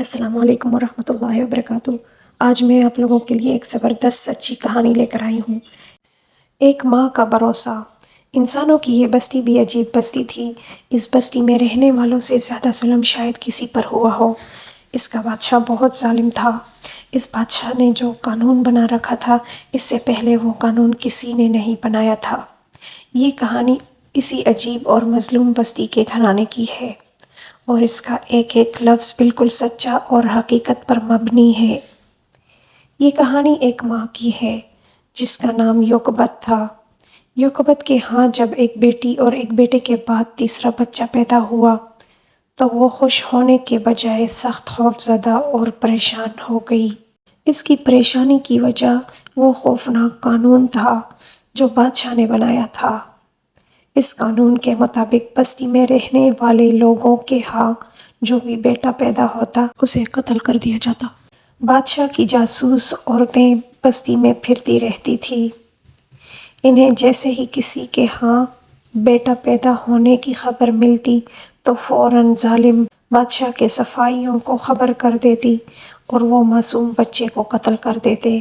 السلام علیکم ورحمۃ اللہ وبرکاتہ۔ آج میں آپ لوگوں کے لیے ایک زبردست سچی کہانی لے کر آئی ہوں۔ ایک ماں کا بھروسہ۔ انسانوں کی یہ بستی بھی عجیب بستی تھی۔ اس بستی میں رہنے والوں سے زیادہ ظلم شاید کسی پر ہوا ہو۔ اس کا بادشاہ بہت ظالم تھا۔ اس بادشاہ نے جو قانون بنا رکھا تھا، اس سے پہلے وہ قانون کسی نے نہیں بنایا تھا۔ یہ کہانی اسی عجیب اور مظلوم بستی کے گھرانے کی ہے، اور اس کا ایک ایک لفظ بالکل سچا اور حقیقت پر مبنی ہے۔ یہ کہانی ایک ماں کی ہے جس کا نام یوکبت تھا۔ یوکبت کے ہاں جب ایک بیٹی اور ایک بیٹے کے بعد تیسرا بچہ پیدا ہوا تو وہ خوش ہونے کے بجائے سخت خوفزدہ اور پریشان ہو گئی۔ اس کی پریشانی کی وجہ وہ خوفناک قانون تھا جو بادشاہ نے بنایا تھا۔ اس قانون کے مطابق بستی میں رہنے والے لوگوں کے ہاں جو بھی بیٹا پیدا ہوتا اسے قتل کر دیا جاتا۔ بادشاہ کی جاسوس عورتیں بستی میں پھرتی رہتی تھیں۔ انہیں جیسے ہی کسی کے ہاں بیٹا پیدا ہونے کی خبر ملتی تو فوراً ظالم بادشاہ کے صفائیوں کو خبر کر دیتی اور وہ معصوم بچے کو قتل کر دیتے۔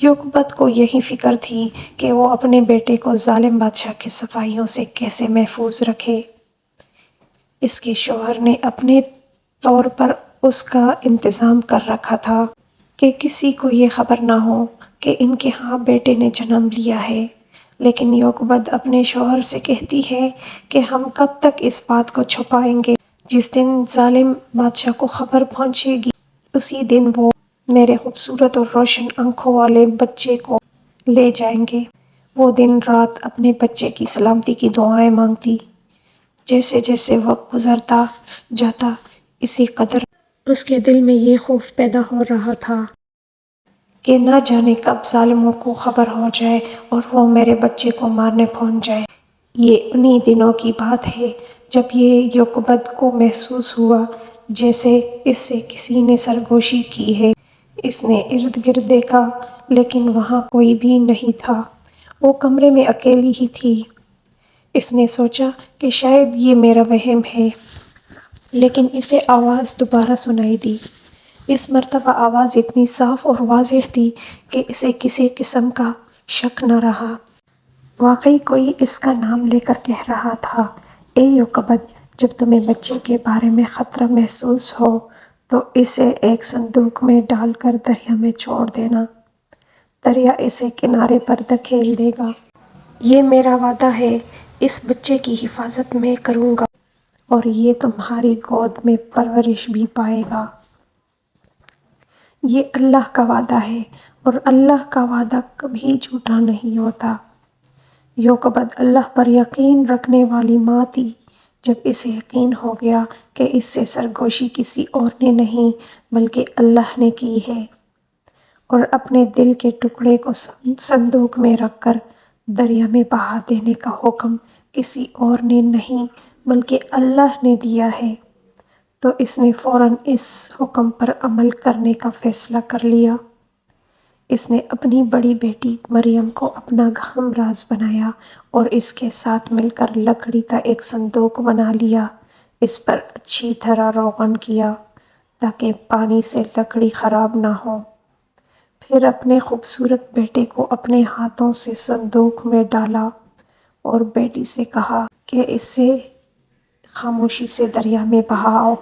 یوکبت کو یہی فکر تھی کہ وہ اپنے بیٹے کو ظالم بادشاہ کے صفائیوں سے کیسے محفوظ رکھے۔ اس کے شوہر نے اپنے طور پر اس کا انتظام کر رکھا تھا کہ کسی کو یہ خبر نہ ہو کہ ان کے ہاں بیٹے نے جنم لیا ہے۔ لیکن یوکبت اپنے شوہر سے کہتی ہے کہ ہم کب تک اس بات کو چھپائیں گے؟ جس دن ظالم بادشاہ کو خبر پہنچے گی اسی دن وہ میرے خوبصورت اور روشن آنکھوں والے بچے کو لے جائیں گے۔ وہ دن رات اپنے بچے کی سلامتی کی دعائیں مانگتی۔ جیسے جیسے وقت گزرتا جاتا اسی قدر اس کے دل میں یہ خوف پیدا ہو رہا تھا کہ نہ جانے کب ظالموں کو خبر ہو جائے اور وہ میرے بچے کو مارنے پہنچ جائے۔ یہ انہی دنوں کی بات ہے جب یہ یوکبت کو محسوس ہوا جیسے اس سے کسی نے سرگوشی کی ہے۔ اس نے ارد گرد دیکھا لیکن وہاں کوئی بھی نہیں تھا۔ وہ کمرے میں اکیلی ہی تھی۔ اس نے سوچا کہ شاید یہ میرا وہم ہے، لیکن اسے آواز دوبارہ سنائی دی۔ اس مرتبہ آواز اتنی صاف اور واضح تھی کہ اسے کسی قسم کا شک نہ رہا۔ واقعی کوئی اس کا نام لے کر کہہ رہا تھا، اے یوکبت، جب تمہیں بچے کے بارے میں خطرہ محسوس ہو تو اسے ایک صندوق میں ڈال کر دریا میں چھوڑ دینا۔ دریا اسے کنارے پر دھکیل دے گا۔ یہ میرا وعدہ ہے۔ اس بچے کی حفاظت میں کروں گا اور یہ تمہاری گود میں پرورش بھی پائے گا۔ یہ اللہ کا وعدہ ہے اور اللہ کا وعدہ کبھی جھوٹا نہیں ہوتا۔ یوکبت اللہ پر یقین رکھنے والی ماں تھی۔ جب اسے یقین ہو گیا کہ اس سے سرگوشی کسی اور نے نہیں بلکہ اللہ نے کی ہے، اور اپنے دل کے ٹکڑے کو صندوق میں رکھ کر دریا میں بہا دینے کا حکم کسی اور نے نہیں بلکہ اللہ نے دیا ہے، تو اس نے فوراً اس حکم پر عمل کرنے کا فیصلہ کر لیا۔ اس نے اپنی بڑی بیٹی مریم کو اپنا ہمراز بنایا اور اس کے ساتھ مل کر لکڑی کا ایک صندوق بنا لیا۔ اس پر اچھی طرح روغن کیا تاکہ پانی سے لکڑی خراب نہ ہو۔ پھر اپنے خوبصورت بیٹے کو اپنے ہاتھوں سے صندوق میں ڈالا اور بیٹی سے کہا کہ اسے خاموشی سے دریا میں بہاؤ۔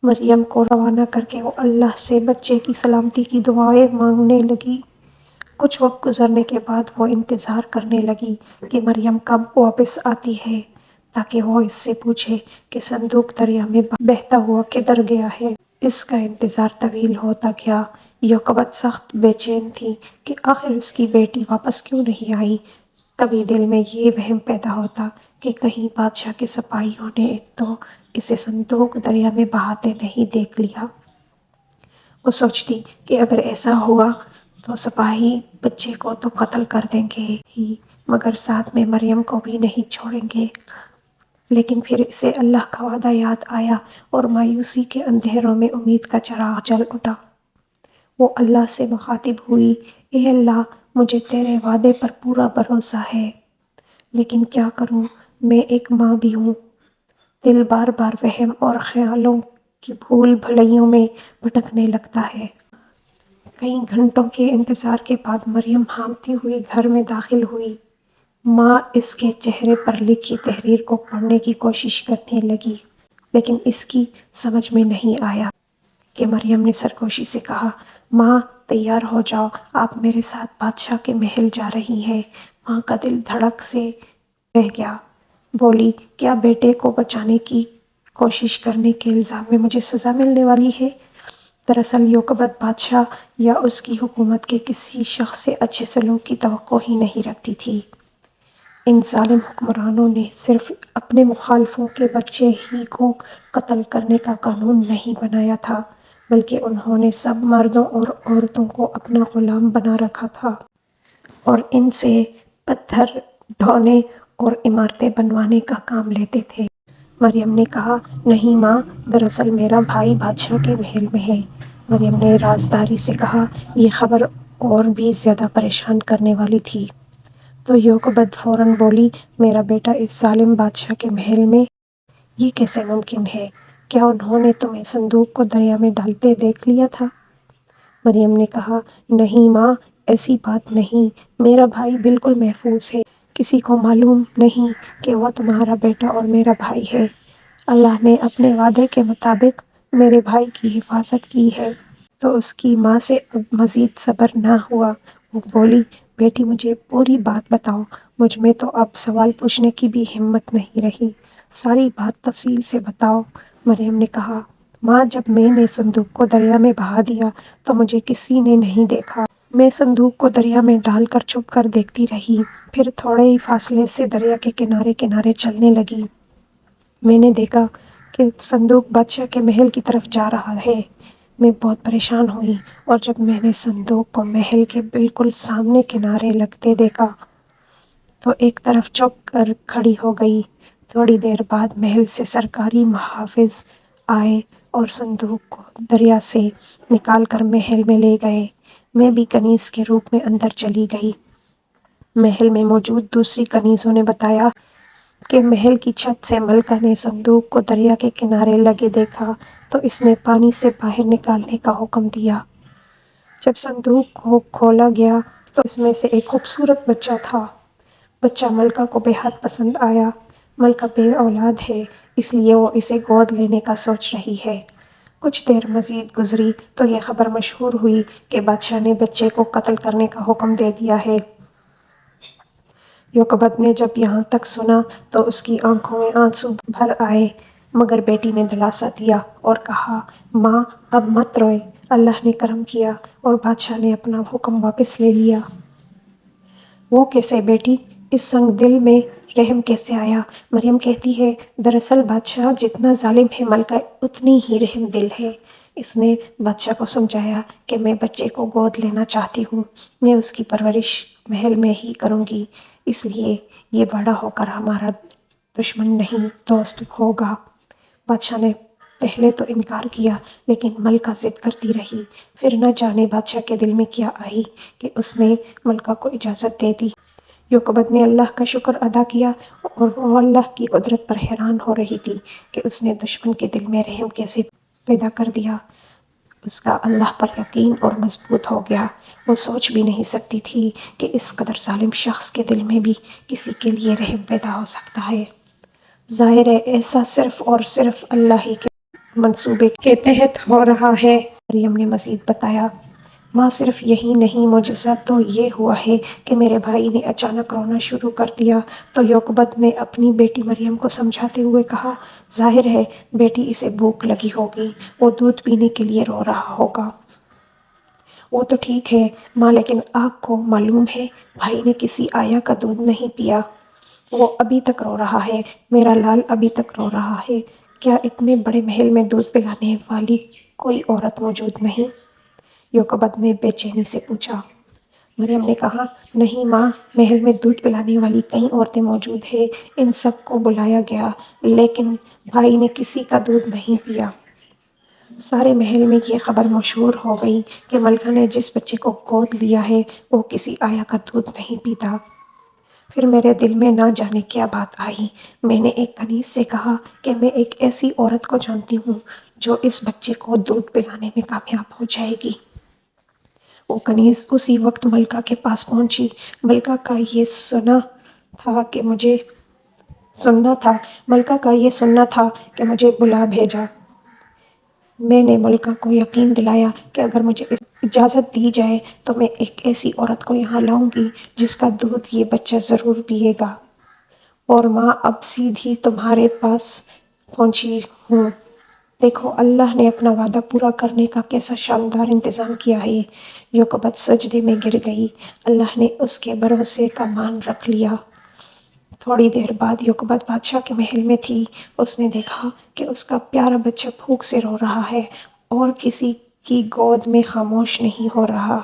مریم کو روانہ کر کے وہ اللہ سے بچے کی سلامتی کی دعائیں مانگنے لگی۔ کچھ وقت گزرنے کے بعد وہ انتظار کرنے لگی کہ مریم کب واپس آتی ہے تاکہ وہ اس سے پوچھے کہ صندوق دریا میں بہتا ہوا کدھر گیا ہے۔ اس کا انتظار طویل ہوتا گیا۔ یوکبت سخت بے چین تھی کہ آخر اس کی بیٹی واپس کیوں نہیں آئی۔ کبھی دل میں یہ وہم پیدا ہوتا کہ کہیں بادشاہ کے سپاہیوں نے تو اسے صندوق دریا میں بہاتے نہیں دیکھ لیا۔ وہ سوچتی کہ اگر ایسا ہوا تو سپاہی بچے کو تو قتل کر دیں گے ہی مگر ساتھ میں مریم کو بھی نہیں چھوڑیں گے۔ لیکن پھر اسے اللہ کا وعدہ یاد آیا اور مایوسی کے اندھیروں میں امید کا چراغ جل اٹھا۔ وہ اللہ سے مخاطب ہوئی، اے اللہ، مجھے تیرے وعدے پر پورا بھروسہ ہے، لیکن کیا کروں، میں ایک ماں بھی ہوں۔ دل بار بار وہم اور خیالوں کہ بھول بھلائیوں میں بھٹکنے لگتا ہے۔ کئی گھنٹوں کے انتظار کے بعد مریم ہانپتی ہوئی گھر میں داخل ہوئی۔ ماں اس کے چہرے پر لکھی تحریر کو پڑھنے کی کوشش کرنے لگی، لیکن اس کی سمجھ میں نہیں آیا کہ مریم نے سرگوشی سے کہا، ماں تیار ہو جاؤ، آپ میرے ساتھ بادشاہ کے محل جا رہی ہیں۔ ماں کا دل دھڑک سے رہ گیا۔ بولی، کیا بیٹے کو بچانے کی کوشش کرنے کے الزام میں مجھے سزا ملنے والی ہے؟ دراصل یوکبت بادشاہ یا اس کی حکومت کے کسی شخص سے اچھے سلوک کی توقع ہی نہیں رکھتی تھی۔ ان ظالم حکمرانوں نے صرف اپنے مخالفوں کے بچے ہی کو قتل کرنے کا قانون نہیں بنایا تھا، بلکہ انہوں نے سب مردوں اور عورتوں کو اپنا غلام بنا رکھا تھا اور ان سے پتھر ڈھونے اور عمارتیں بنوانے کا کام لیتے تھے۔ مریم نے کہا، نہیں ماں، دراصل میرا بھائی بادشاہ کے محل میں ہے۔ مریم نے رازداری سے کہا۔ یہ خبر اور بھی زیادہ پریشان کرنے والی تھی۔ تو یوکبد فوراً بولی، میرا بیٹا اس ظالم بادشاہ کے محل میں؟ یہ کیسے ممکن ہے؟ کیا انہوں نے تمہیں صندوق کو دریا میں ڈالتے دیکھ لیا تھا؟ مریم نے کہا، نہیں ماں، ایسی بات نہیں، میرا بھائی بالکل محفوظ ہے۔ کسی کو معلوم نہیں کہ وہ تمہارا بیٹا اور میرا بھائی ہے۔ اللہ نے اپنے وعدے کے مطابق میرے بھائی کی حفاظت کی ہے۔ تو اس کی ماں سے اب مزید صبر نہ ہوا۔ وہ بولی، بیٹی مجھے پوری بات بتاؤ، مجھ میں تو اب سوال پوچھنے کی بھی ہمت نہیں رہی، ساری بات تفصیل سے بتاؤ۔ مریم نے کہا، ماں جب میں نے صندوق کو دریا میں بہا دیا تو مجھے کسی نے نہیں دیکھا۔ میں صندوق کو دریا میں ڈال کر چھپ کر دیکھتی رہی، پھر تھوڑے ہی فاصلے سے دریا کے کنارے کنارے چلنے لگی۔ میں نے دیکھا کہ صندوق بادشاہ کے محل کی طرف جا رہا ہے۔ میں بہت پریشان ہوئی اور جب میں نے صندوق کو محل کے بالکل سامنے کنارے لگتے دیکھا تو ایک طرف چپ کر کھڑی ہو گئی۔ تھوڑی دیر بعد محل سے سرکاری محافظ آئے اور صندوق کو دریا سے نکال کر محل میں لے گئے۔ میں بھی کنیز کے روپ میں اندر چلی گئی۔ محل میں موجود دوسری کنیزوں نے بتایا کہ محل کی چھت سے ملکہ نے صندوق کو دریا کے کنارے لگے دیکھا تو اس نے پانی سے باہر نکالنے کا حکم دیا۔ جب صندوق کو کھولا گیا تو اس میں سے ایک خوبصورت بچہ تھا۔ بچہ ملکہ کو بے حد پسند آیا۔ ملکہ بے اولاد ہے، اس لیے وہ اسے گود لینے کا سوچ رہی ہے۔ کچھ دیر مزید گزری تو یہ خبر مشہور ہوئی کہ بادشاہ نے بچے کو قتل کرنے کا حکم دے دیا ہے۔ یوکبد نے جب یہاں تک سنا تو اس کی آنکھوں میں آنسو بھر آئے، مگر بیٹی نے دلاسا دیا اور کہا، ماں اب مت روئے، اللہ نے کرم کیا اور بادشاہ نے اپنا حکم واپس لے لیا۔ وہ کیسے بیٹی؟ اس سنگ دل میں رحم کیسے آیا؟ مریم کہتی ہے، دراصل بادشاہ جتنا ظالم ہے ملکہ اتنی ہی رحم دل ہے۔ اس نے بادشاہ کو سمجھایا کہ میں بچے کو گود لینا چاہتی ہوں، میں اس کی پرورش محل میں ہی کروں گی، اس لیے یہ بڑا ہو کر ہمارا دشمن نہیں دوست ہوگا۔ بادشاہ نے پہلے تو انکار کیا، لیکن ملکہ ضد کرتی رہی۔ پھر نہ جانے بادشاہ کے دل میں کیا آئی کہ اس نے ملکہ کو اجازت دے دی۔ یوکبد نے اللہ کا شکر ادا کیا اور وہ اللہ کی قدرت پر حیران ہو رہی تھی کہ اس نے دشمن کے دل میں رحم کیسے پیدا کر دیا۔ اس کا اللہ پر یقین اور مضبوط ہو گیا۔ وہ سوچ بھی نہیں سکتی تھی کہ اس قدر ظالم شخص کے دل میں بھی کسی کے لیے رحم پیدا ہو سکتا ہے۔ ظاہر ہے ایسا صرف اور صرف اللہ ہی کے منصوبے کے تحت ہو رہا ہے، مریم نے مزید بتایا۔ ماں صرف یہی نہیں، معجزہ تو یہ ہوا ہے کہ میرے بھائی نے اچانک رونا شروع کر دیا۔ تو یوکبد نے اپنی بیٹی مریم کو سمجھاتے ہوئے کہا، ظاہر ہے بیٹی اسے بھوک لگی ہوگی، وہ دودھ پینے کے لیے رو رہا ہوگا۔ وہ تو ٹھیک ہے ماں، لیکن آپ کو معلوم ہے بھائی نے کسی آیا کا دودھ نہیں پیا، وہ ابھی تک رو رہا ہے، میرا لال ابھی تک رو رہا ہے۔ کیا اتنے بڑے محل میں دودھ پلانے والی کوئی عورت موجود نہیں؟ یوکبد نے بے چینی سے پوچھا۔ مریم نے کہا، نہیں ماں، محل میں دودھ پلانے والی کئی عورتیں موجود ہیں، ان سب کو بلایا گیا، لیکن بھائی نے کسی کا دودھ نہیں پیا۔ سارے محل میں یہ خبر مشہور ہو گئی کہ ملکہ نے جس بچے کو گود لیا ہے وہ کسی آیا کا دودھ نہیں پیتا۔ پھر میرے دل میں نہ جانے کیا بات آئی۔ میں نے ایک کنیز سے کہا کہ میں ایک ایسی عورت کو جانتی ہوں جو اس بچے کو دودھ پلانے میں کامیاب ہو جائے گی۔ وہ کنیز اسی وقت ملکہ کے پاس پہنچی۔ ملکہ کا یہ سننا تھا کہ مجھے بلا بھیجا۔ میں نے ملکہ کو یقین دلایا کہ اگر مجھے اجازت دی جائے تو میں ایک ایسی عورت کو یہاں لاؤں گی جس کا دودھ یہ بچہ ضرور پیے گا، اور ماں اب سیدھی تمہارے پاس پہنچی ہوں۔ دیکھو اللہ نے اپنا وعدہ پورا کرنے کا کیسا شاندار انتظام کیا ہے۔ یوکوبت سجدے میں گر گئی۔ اللہ نے اس کے بھروسے کا مان رکھ لیا۔ تھوڑی دیر بعد یوکوبت بادشاہ کے محل میں تھی۔ اس نے دیکھا کہ اس کا پیارا بچہ بھوک سے رو رہا ہے اور کسی کی گود میں خاموش نہیں ہو رہا۔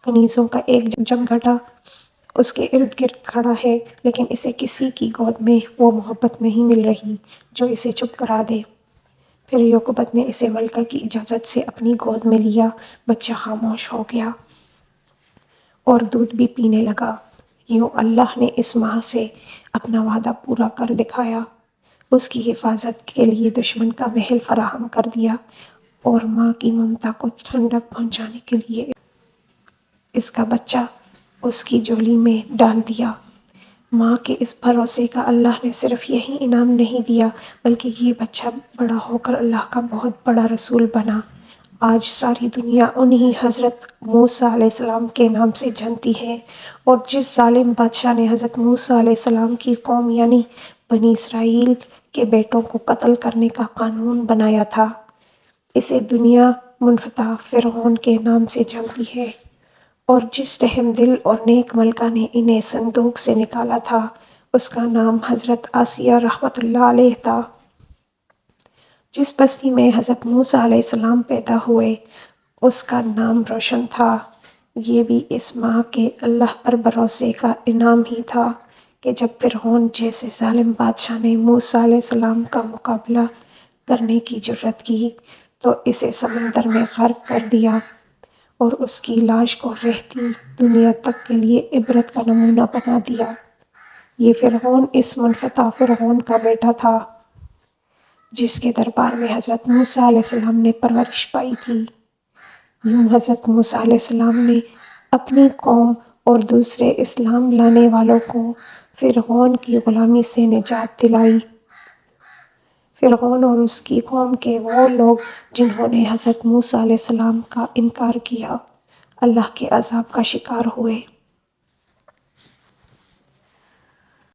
کنیزوں کا ایک جمگھٹا اس کے ارد گرد کھڑا ہے، لیکن اسے کسی کی گود میں وہ محبت نہیں مل رہی جو اسے چپ کرا دے۔ پھر یوکوبت نے اسے ملکہ کی اجازت سے اپنی گود میں لیا۔ بچہ خاموش ہو گیا اور دودھ بھی پینے لگا۔ یوں اللہ نے اس ماں سے اپنا وعدہ پورا کر دکھایا۔ اس کی حفاظت کے لیے دشمن کا محل فراہم کر دیا اور ماں کی ممتا کو ٹھنڈک پہنچانے کے لیے اس کا بچہ اس کی جھولی میں ڈال دیا۔ ماں کے اس بھروسے کا اللہ نے صرف یہی انعام نہیں دیا بلکہ یہ بچہ بڑا ہو کر اللہ کا بہت بڑا رسول بنا۔ آج ساری دنیا انہی حضرت موسیٰ علیہ السلام کے نام سے جانتی ہے، اور جس ظالم بادشاہ نے حضرت موسیٰ علیہ السلام کی قوم یعنی بنی اسرائیل کے بیٹوں کو قتل کرنے کا قانون بنایا تھا، اسے دنیا منفتح فرعون کے نام سے جانتی ہے، اور جس رحم دل اور نیک ملکہ نے انہیں صندوق سے نکالا تھا اس کا نام حضرت آسیہ رحمۃ اللہ علیہ تھا۔ جس بستی میں حضرت موسیٰ علیہ السلام پیدا ہوئے اس کا نام روشن تھا۔ یہ بھی اس ماں کے اللہ پر بھروسے کا انعام ہی تھا کہ جب فرعون جیسے ظالم بادشاہ نے موسیٰ علیہ السلام کا مقابلہ کرنے کی جرات کی تو اسے سمندر میں غرق کر دیا اور اس کی لاش کو رہتی دنیا تک کے لیے عبرت کا نمونہ بنا دیا۔ یہ فرعون اس منفتح فرعون کا بیٹا تھا جس کے دربار میں حضرت موسیٰ علیہ السلام نے پرورش پائی تھی۔ یوں حضرت موسیٰ علیہ السلام نے اپنی قوم اور دوسرے اسلام لانے والوں کو فرعون کی غلامی سے نجات دلائی۔ فرعون اور اس کی قوم کے وہ لوگ جنہوں نے حضرت موسیٰ علیہ السلام کا انکار کیا، اللہ کے عذاب کا شکار ہوئے۔